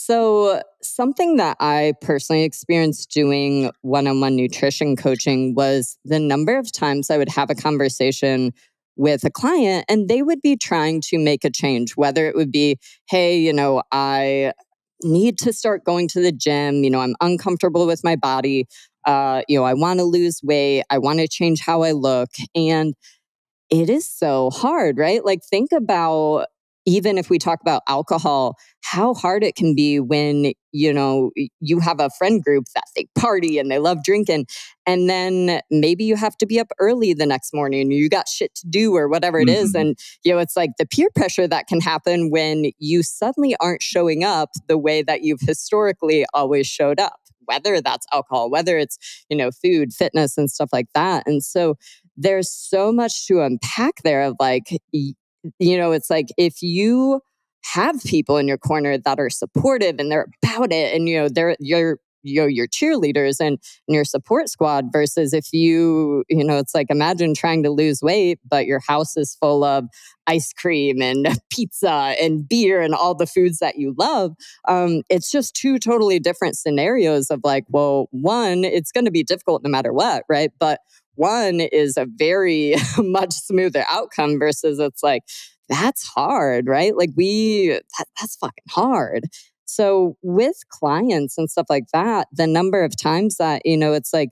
So, something that I personally experienced doing one-on-one nutrition coaching was the number of times I would have a conversation with a client and they would be trying to make a change, whether it would be, hey, I need to start going to the gym, I'm uncomfortable with my body, I want to lose weight, I want to change how I look. And it is so hard, right? Like, think about, even if we talk about alcohol, how hard it can be when, you have a friend group that they party and they love drinking. And then maybe you have to be up early the next morning and you got shit to do or whatever it is. Mhm. And, it's like the peer pressure that can happen when you suddenly aren't showing up the way that you've historically always showed up, whether that's alcohol, whether it's, food, fitness, and stuff like that. And so, there's so much to unpack there of like, it's like if you have people in your corner that are supportive and they're about it and, they're your cheerleaders and your support squad versus if it's like imagine trying to lose weight, but your house is full of ice cream and pizza and beer and all the foods that you love. It's just two totally different scenarios of like, well, one, it's going to be difficult no matter what, right? But one is a very much smoother outcome versus it's like, that's hard, right? Like that's fucking hard. So with clients and stuff like that, the number of times that, it's like,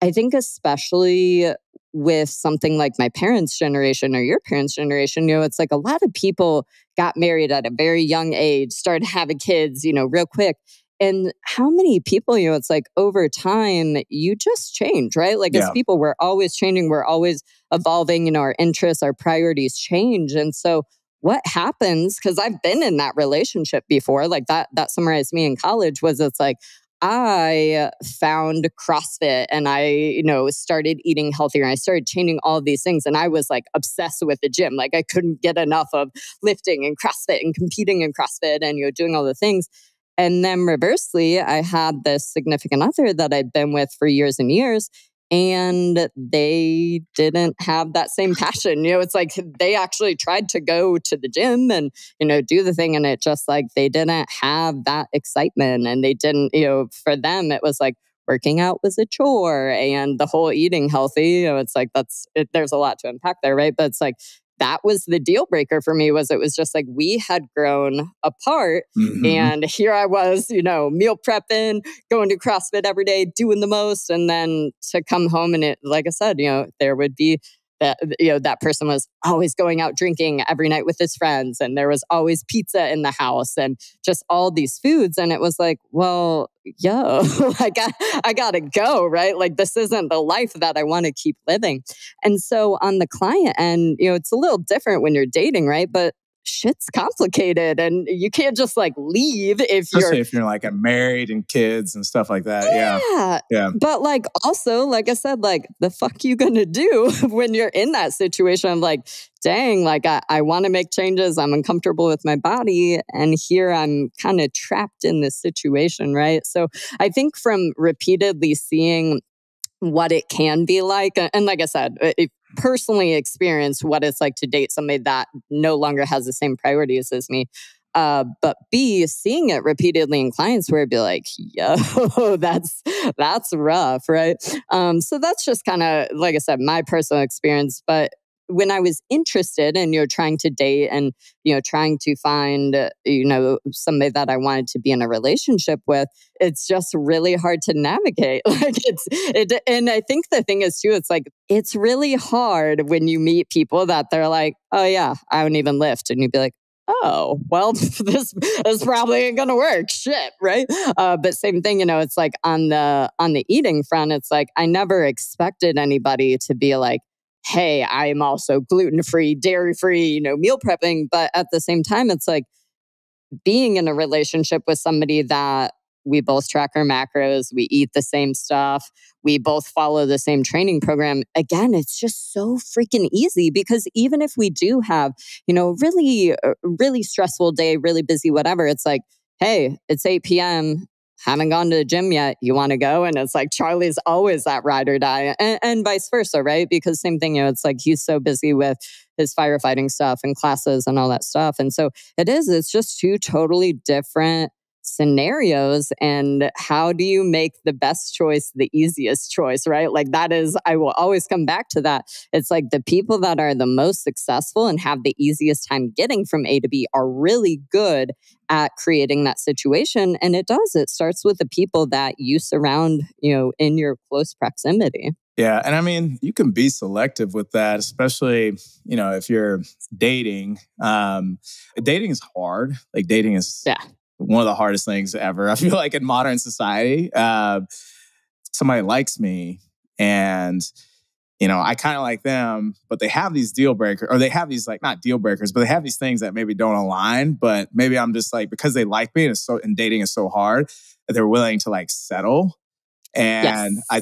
I think especially with something like my parents' generation or your parents' generation, it's like a lot of people got married at a very young age, started having kids, real quick. And how many people, it's like over time, you just change, right? Like as Yeah. people, we're always changing, we're always evolving, our interests, our priorities change. And so what happens, because I've been in that relationship before, like that summarized me in college, was it's like, I found CrossFit and I, started eating healthier and I started changing all of these things. And I was like obsessed with the gym. Like I couldn't get enough of lifting and CrossFit and competing in CrossFit and, doing all the things. And then reversely, I had this significant other that I'd been with for years and years, and they didn't have that same passion. It's like they actually tried to go to the gym and, do the thing. And it just like they didn't have that excitement. And they didn't, for them, it was like working out was a chore and the whole eating healthy. It's like there's a lot to unpack there, right? But it's like, that was the deal breaker for me. Was it was just like we had grown apart, and here I was, meal prepping, going to CrossFit every day, doing the most, and then to come home and it, like I said, there would be that that person was always going out drinking every night with his friends, and there was always pizza in the house, and just all these foods, and it was like, well, yo, I gotta go, right? Like this isn't the life that I want to keep living. And so on the client end, it's a little different when you're dating, right? But shit's complicated and you can't just like leave Especially if you're like married and kids and stuff like that. Yeah. But like also, like I said, like the fuck you gonna do when you're in that situation? I'm like, dang, like I want to make changes. I'm uncomfortable with my body. And here I'm kind of trapped in this situation, right? So I think from repeatedly seeing what it can be like. And like I said, it personally experienced what it's like to date somebody that no longer has the same priorities as me. But B, seeing it repeatedly in clients where it'd be like, yo, that's rough, right? So that's just kind of, like I said, my personal experience. But when I was interested in, trying to date and, trying to find, somebody that I wanted to be in a relationship with, it's just really hard to navigate. Like and I think the thing is too, it's like, it's really hard when you meet people that they're like, oh yeah, I don't even lift. And you'd be like, oh, well, this probably ain't gonna work. Shit, right? But same thing, it's like on the eating front, it's like I never expected anybody to be like, hey, I am also gluten-free, dairy-free, meal prepping. But at the same time, it's like being in a relationship with somebody that we both track our macros, we eat the same stuff, we both follow the same training program. Again, it's just so freaking easy because even if we do have, really, really stressful day, really busy, whatever, it's like, hey, it's 8 p.m. Haven't gone to the gym yet. You want to go? And it's like Charlie's always that ride or die, and vice versa, right? Because same thing, it's like he's so busy with his firefighting stuff and classes and all that stuff. And so it's just two totally different scenarios, and how do you make the best choice the easiest choice, right? Like that is, I will always come back to that. It's like the people that are the most successful and have the easiest time getting from A to B are really good at creating that situation. And it starts with the people that you surround, in your close proximity. Yeah. And I mean, you can be selective with that, especially, if you're dating. Dating is hard. Like dating is one of the hardest things ever. I feel like in modern society, somebody likes me and, I kind of like them, but they have these deal breakers, or they have these like not deal breakers, but they have these things that maybe don't align. But maybe I'm just like, because they like me and dating is so hard that they're willing to like settle. And yes. I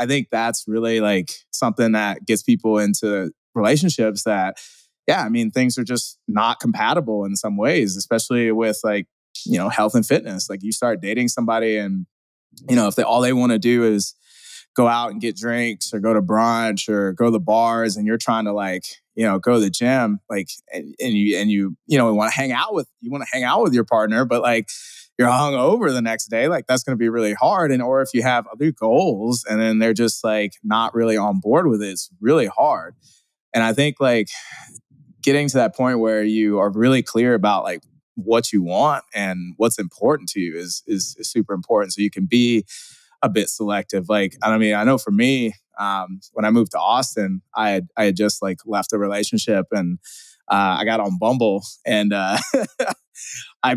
think that's really like something that gets people into relationships that, things are just not compatible in some ways, especially with like, health and fitness. Like you start dating somebody and, if all they want to do is go out and get drinks or go to brunch or go to the bars and you're trying to like, go to the gym, like, and you want to hang out with your partner, but like, you're hungover the next day, like that's going to be really hard. And or if you have other goals and then they're just like not really on board with it, it's really hard. And I think like getting to that point where you are really clear about like what you want and what's important to you is super important. So you can be a bit selective. Like, I know for me, when I moved to Austin, I had just like left a relationship and I got on Bumble and I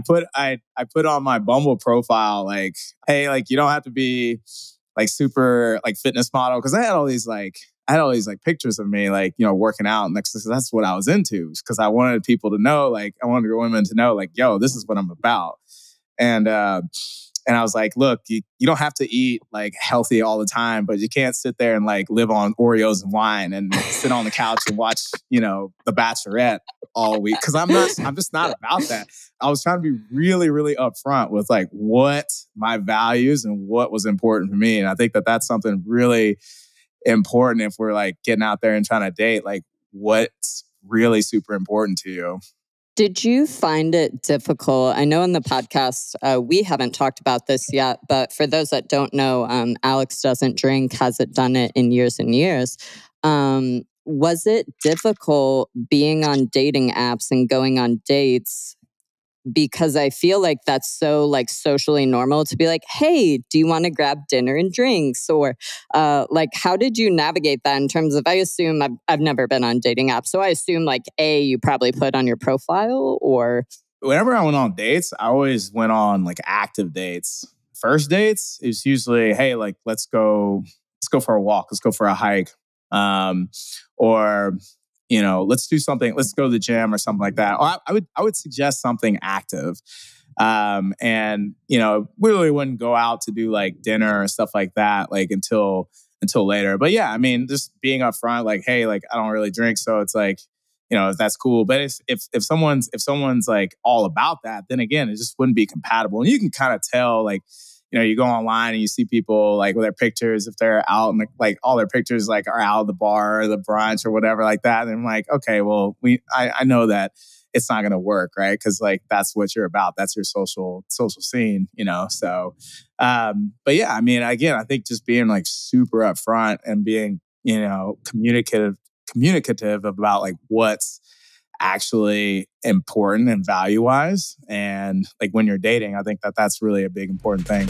put on my Bumble profile like, hey, like you don't have to be like super like fitness model, because I had all these pictures of me like working out, and that's what I was into, because I wanted people to know, like I wanted women to know like, yo, this is what I'm about. And I was like, look, you don't have to eat like healthy all the time, but you can't sit there and like live on Oreos and wine and sit on the couch and watch, The Bachelorette all week. Cause I'm just not about that. I was trying to be really, really upfront with like what my values and what was important for me. And I think that that's something really important if we're like getting out there and trying to date, like what's really super important to you. Did you find it difficult? I know in the podcast, we haven't talked about this yet, but for those that don't know, Alex doesn't drink, hasn't done it in years and years. Was it difficult being on dating apps and going on dates? Because I feel like that's so like socially normal to be like, hey, do you want to grab dinner and drinks? Or like, how did you navigate that in terms of, I assume I've never been on dating apps. So I assume like, you probably put on your profile or. Whenever I went on dates, I always went on like active dates. First dates is usually, hey, like, let's go for a walk. Let's go for a hike. Or let's do something. Let's go to the gym or something like that. Or I would suggest something active. And we really wouldn't go out to do like dinner or stuff like that, like until later. But yeah, just being upfront, like, hey, like I don't really drink, so it's like, that's cool. But if someone's like all about that, then again, it just wouldn't be compatible. And you can kind of tell, like, you go online and you see people like with their pictures, if they're out and like all their pictures like are out of the bar or the brunch or whatever like that. And I'm like, okay, well, I know that it's not going to work, right? Because like that's what you're about. That's your social scene, So, but yeah, again, I think just being like super upfront and being communicative about like what's actually important and value-wise. And like when you're dating, I think that that's really a big important thing.